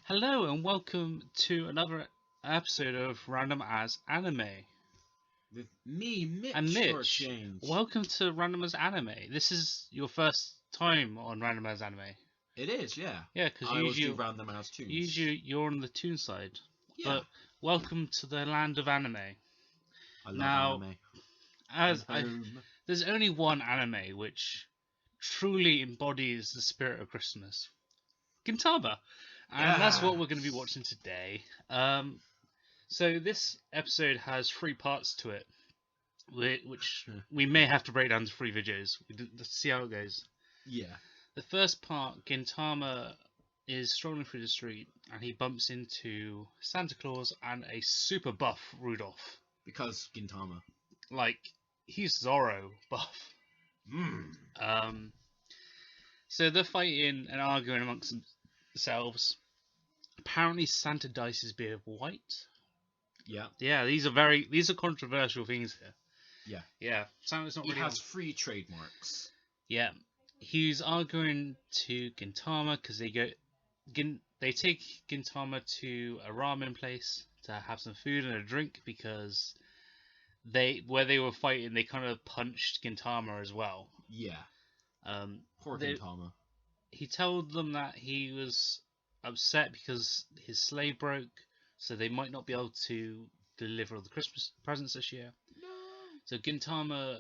Hello and welcome to another episode of Random as Anime. With me, And Mitch, for a Mitch, change. welcome to Random as Anime. This is your first time on Random as Anime. It is, yeah. Yeah, because I always do random as tunes. usually you're on the toon side. Yeah. But welcome to the land of anime. I love Now, anime. As And home. there's only one anime which truly embodies the spirit of Christmas. Gintama. And that's what we're going to be watching today. So this episode has three parts to it, which we may have to break down to three videos. Let's see how it goes. Yeah. The first part, Gintama is strolling through the street and he bumps into Santa Claus and a super buff Rudolph. Because Gintama. Like, he's Zorro buff. So they're fighting and arguing amongst themselves. Apparently Santa dyes beard white. Yeah. Yeah, these are controversial things here. Yeah. Yeah, Santa's not He really. has 3 trademarks. Yeah, he's arguing to Gintama because they take Gintama to a ramen place to have some food and a drink because where they were fighting they kind of punched Gintama as well. Yeah. Poor Gintama. He told them that he was upset because his sleigh broke, so they might not be able to deliver all the Christmas presents this year. No. So Gintama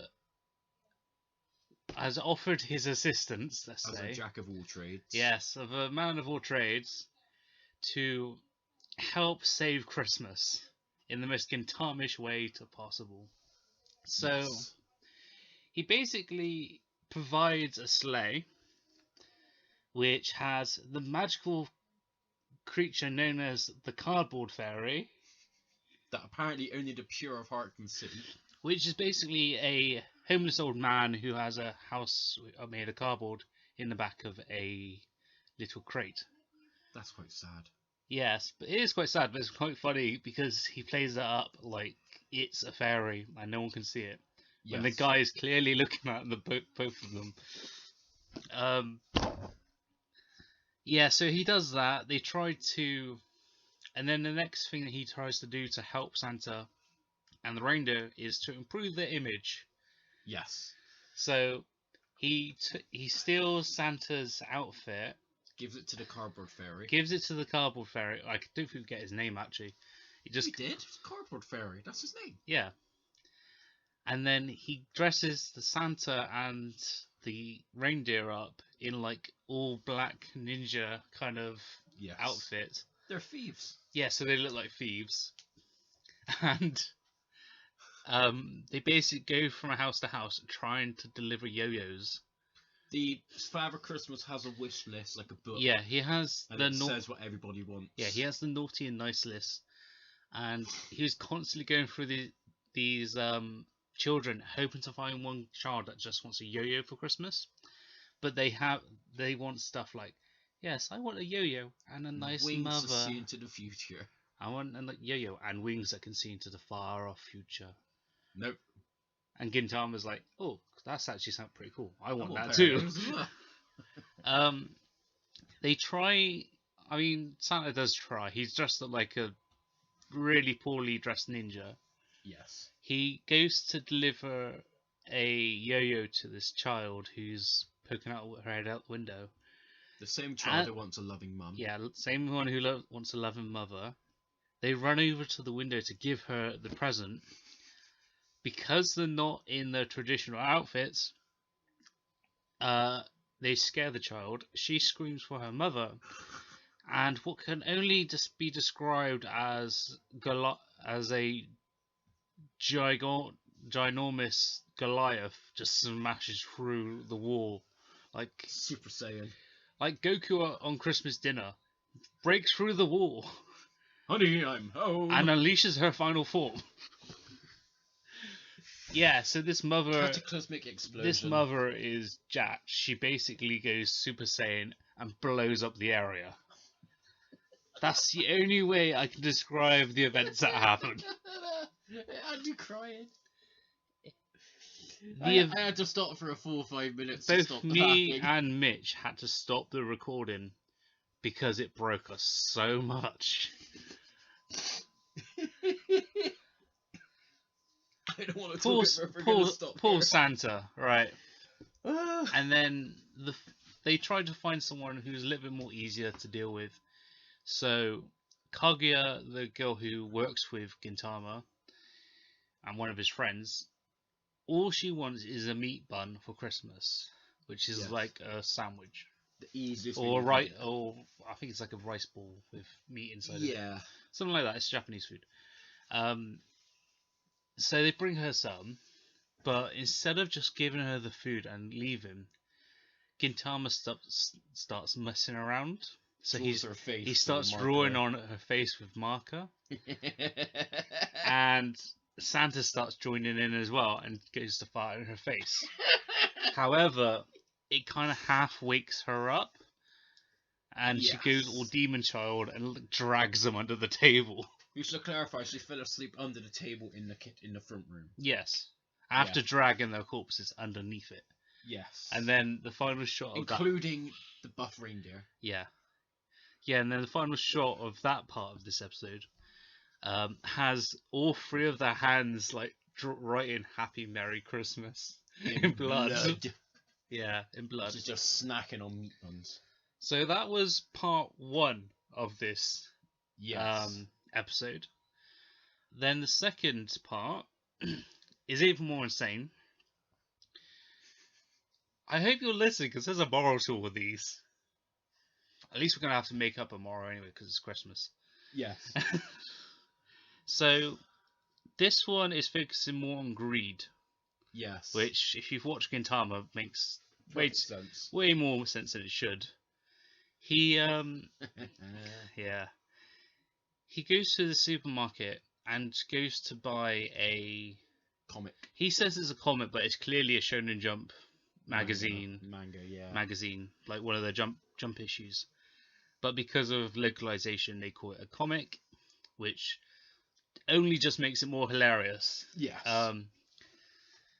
has offered his assistance, let's As say. a jack of all trades. Yes, of a man of all trades, to help save Christmas in the most Gintamish way possible. So Yes. he basically provides a sleigh which has the magical creature known as the cardboard fairy, That apparently only the pure of heart can see. which is basically a homeless old man who has a house made of cardboard in the back of a little crate. That's quite sad. Yes, but it is quite sad, but it's quite funny because he plays that up like it's a fairy and no one can see it. Yes. When the guy is clearly looking at both of them. Yeah, so he does that. They try to... And then the next thing that he tries to do to help Santa and the reindeer is to improve their image. Yes. So he steals Santa's outfit, Gives it to the cardboard fairy. gives it to the cardboard fairy. I don't forget his name actually. He did? It's cardboard fairy. That's his name. Yeah. And then he dresses the Santa and the reindeer up in like all black ninja kind of outfit. They're thieves. Yeah, so they look like thieves. And they basically go from house to house trying to deliver yo-yos. The Father Christmas has a wish list, like a book. Yeah, he has and says what everybody wants. Yeah, he has the naughty and nice list, and he was constantly going through these children, hoping to find one child that just wants a yo-yo for Christmas. But they want stuff like, yes, I want a yo-yo and a nice wings mother. To see into the future. I want a yo-yo and wings that can see into the far-off future. Nope. And Gintama's like, oh, that's actually sounds pretty cool. I want that too. They try. I mean, Santa does try. He's dressed up like a really poorly dressed ninja. Yes. He goes to deliver a yo-yo to this child who's poking out her head out the window. The same child who wants a loving mum. Yeah, same one who wants a loving mother. They run over to the window to give her the present. Because they're not in their traditional outfits, they scare the child. She screams for her mother, and what can only just be described as a ginormous Goliath just smashes through the wall, like Super Saiyan, like Goku on Christmas dinner, breaks through the wall. Honey, I'm home. And unleashes her final form. Yeah, so this mother... Cataclysmic explosion. This mother is jacked. She basically goes Super Saiyan and blows up the area. That's the only way I can describe the events that happened. I'm crying. I had to stop for a full 5 minutes. Both me and Mitch had to stop the recording because it broke us so much. I don't want to talk it, but we're going to stop Poor here. Santa, right? And then they tried to find someone who's a little bit more easier to deal with. So Kaguya, the girl who works with Gintama, and one of his friends, all she wants is a meat bun for Christmas, which is like a sandwich. The easiest or thing. Or I think it's like a rice ball with meat inside of it. Yeah. Something like that. It's Japanese food. So they bring her some, but instead of just giving her the food and leaving, Gintama starts messing around. So he starts drawing on her face with marker. And Santa starts joining in as well and goes to fire in her face. However, it kind of half wakes her up, and she goes all demon child and drags them under the table. We should clarify, she fell asleep under the table in the front room. Yes. After dragging their corpses underneath it. Yes. And then the final shot of including the buff reindeer. Yeah. Yeah, and then the final shot of that part of this episode has all three of their hands like writing Happy Merry Christmas in blood. Yeah, in blood. She's just snacking on meat buns. So that was part 1 of this episode. Then the second part is even more insane. I hope you'll listen, because there's a moral to all of these. At least we're going to have to make up a moral anyway, because it's Christmas. Yes. So, this one is focusing more on greed. Yes. Which, if you've watched Gintama, makes sense. Way more sense than it should. He, he goes to the supermarket and goes to buy a comic. He says it's a comic, but it's clearly a Shonen Jump magazine. Magazine, like one of the Jump issues. But because of localization, they call it a comic, which only just makes it more hilarious. Yes.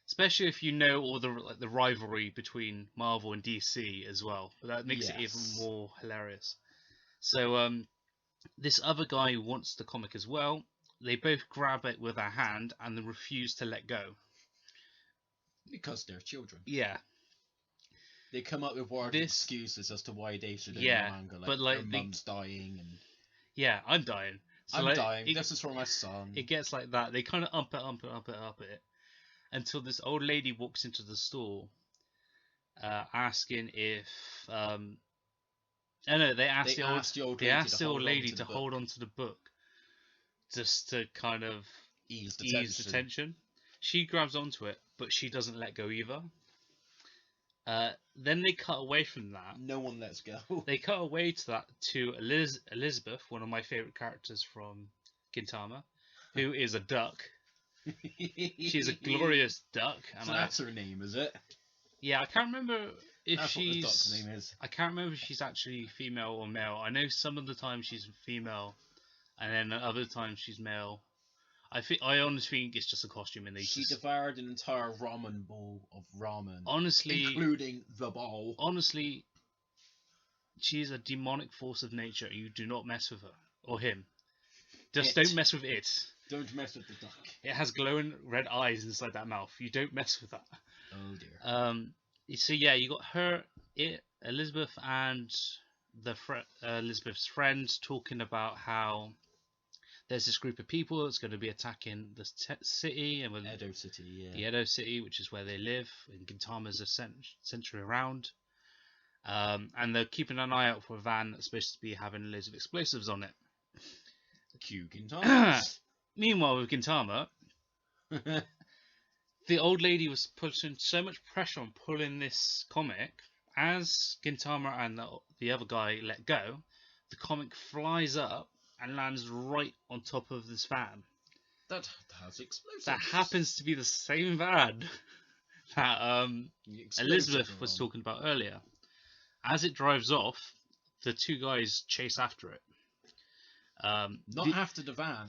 Especially if you know all the rivalry between Marvel and DC as well. But that makes it even more hilarious. So this other guy wants the comic as well. They both grab it with their hand and they refuse to let go. Because they're children. Yeah. They come up with wild excuses as to why they should do the manga. Like, but their mum's dying and... Yeah, I'm dying. So I'm dying. This is for my son. It gets like that. They kind of up it. Until this old lady walks into the store, asking if they asked the old lady to hold on to the book, just to kind of ease the tension. She grabs onto it, but she doesn't let go either. Then they cut away from that. No one lets go. They cut away to Elizabeth, one of my favorite characters from Gintama, who is a duck. She's a glorious duck. So that's her name, is it? Yeah, I can't remember if that's she's. What the duck's name is. I can't remember if she's actually female or male. I know some of the time she's female, and then other times she's male. I honestly think it's just a costume, and she devoured an entire ramen bowl of ramen. Honestly, including the bowl. Honestly, she's a demonic force of nature. You do not mess with her or him. Just don't mess with it. Don't mess with the duck. It has glowing red eyes inside that mouth. You don't mess with that. Oh dear. So yeah, you got her, Elizabeth, and Elizabeth's friend talking about how there's this group of people that's going to be attacking the city, and Edo City, yeah. The Edo City, which is where they live, and Gintama's century around. And they're keeping an eye out for a van that's supposed to be having loads of explosives on it. Cue Gintama. Meanwhile, with Gintama, the old lady was putting so much pressure on pulling this comic. As Gintama and the other guy let go, the comic flies up and lands right on top of this van. That has explosives. That happens to be the same van that Elizabeth was talking about earlier. As it drives off, the two guys chase after it. Not after the van,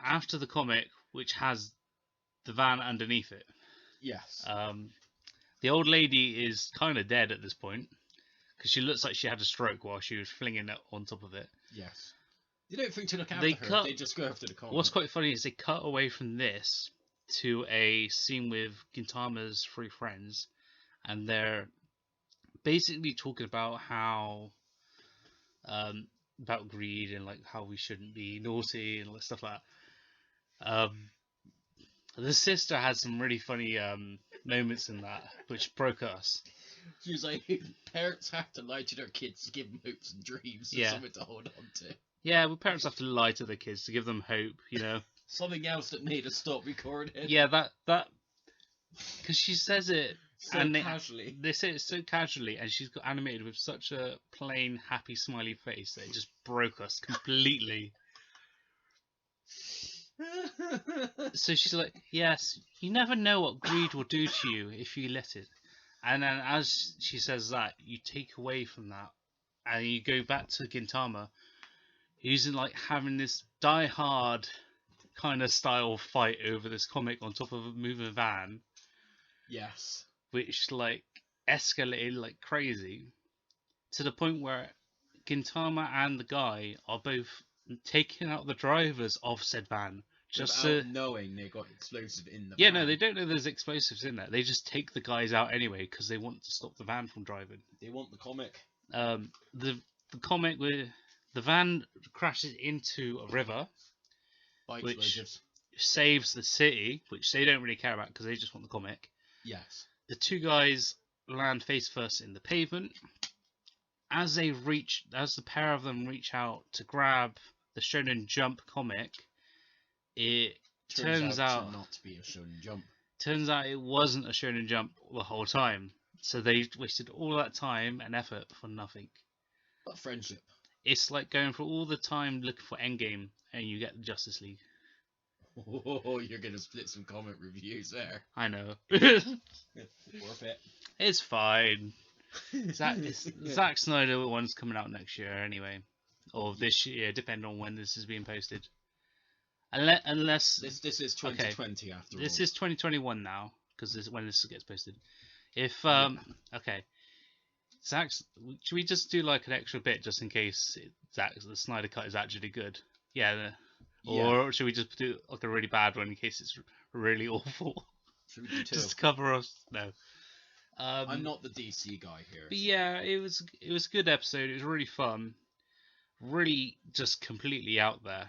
after the comic, which has the van underneath it. Yes. The old lady is kind of dead at this point, because because she looks like she had a stroke while she was flinging it on top of it. Yes. They don't think to look after her. They just go after the comic. What's quite funny is they cut away from this to a scene with Gintama's three friends, and they're basically talking about how about greed and like how we shouldn't be naughty and stuff like that. The sister had some really funny moments in that which broke us. She was like, parents have to lie to their kids to give them hopes and dreams and something to hold on to. Yeah, well, parents have to lie to their kids to give them hope, you know. Something else that made us stop recording. Yeah, that because she says it so casually. They say it so casually, and she's got animated with such a plain, happy, smiley face that it just broke us completely. So she's like, yes, you never know what greed will do to you if you let it. And then as she says that, you take away from that, and you go back to Gintama, who's like having this die-hard kind of style fight over this comic on top of a moving van. Yes. Which like escalated like crazy to the point where Gintama and the guy are both taking out the drivers of said van just knowing they got explosive in the van. Yeah, no, they don't know there's explosives in there. They just take the guys out anyway because they want to stop the van from driving. They want the comic. The comic where the van crashes into a river, which saves the city, which they don't really care about because they just want the comic. Yes. The two guys land face first in the pavement. As the pair of them reach out to grab the Shonen Jump comic, it turns out not to be a Shonen Jump. Turns out it wasn't a Shonen Jump the whole time. So they wasted all that time and effort for nothing. But friendship. It's like going for all the time looking for Endgame and you get the Justice League. Oh, you're gonna split some comic reviews there. I know. Worth it. It's fine. Zack Snyder one's coming out next year anyway, or this year, depending on when this is being posted. Unless this is 2020 after all. This is 2021 now because this when this gets posted. If okay, Zack, should we just do like an extra bit just in case the Snyder cut is actually good? Yeah. Or should we just do like a really bad one in case it's really awful? Should we do two? Just to cover us? No. I'm not the DC guy here. But yeah, it was a good episode. It was really fun. Really just completely out there.